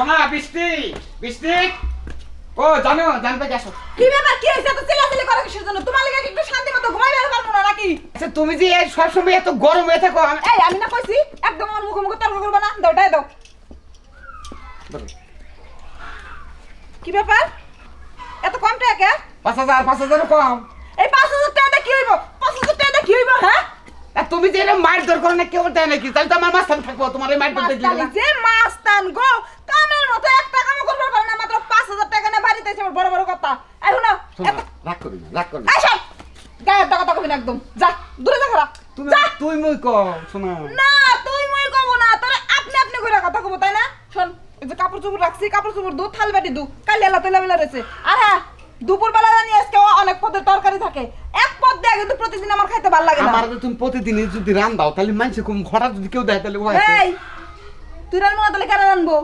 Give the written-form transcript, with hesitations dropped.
সোনা বৃষ্টি বৃষ্টি ও জানতে গেছো কি ব্যাপার কি হইছে তো চিল্লাচিল্লি করে কিসের জন্য তোমার লাগি একটু শান্তি মতো ঘুমাই বের পারবো না নাকি আচ্ছা তুমি যে এই সবসময় এত গরম হয়ে থাকো এই আমি না কইছি একদম আমার মুখে তর্ক করবে না দাওটাই দাও কি ব্যাপার এত কম টাকা কে 5,000 কম এই 5,000 টাকা কি হইব 5,000 টাকা কি হইব হ্যাঁ আর তুমি যে এরকম মার দর করো না কেউ দেয় নাকি তাহলে তো আমার মাস্তান থাকবো তোমার এই মার দর দেখলে মাস্তানি যে মাস্তান গো কামের মতো একটা কামও করবে পারে না মাত্র 5,000 টাকা না বাড়িতে এসে আমার বড় বড় কথা এখন না রাগ করবি না রাগ করবি আইসা গায়ের কথা কবি না একদম যা দূরে যা খারাপ তুমি তুই মই কও শোনা না তুই মই কব না তোরে আপনি করে কথা কব তাই না শোন এই যে কাপড় চোপড় রাখছি কাপড় চোপড় দু থাল বাটি দু কালি এলা তেলা মেলা রয়েছে আর হ্যাঁ দুপুর বেলা জানি আজকে অনেক পদের তরকারি থাকে এক পদ দেয় কিন্তু প্রতিদিন আমার খাইতে ভালো লাগে না আমার তুমি প্রতিদিন যদি রান দাও তাহলে মানুষ হঠাৎ যদি কেউ দেয় তাহলে এই তুই রান্না তাহলে কেন রানবো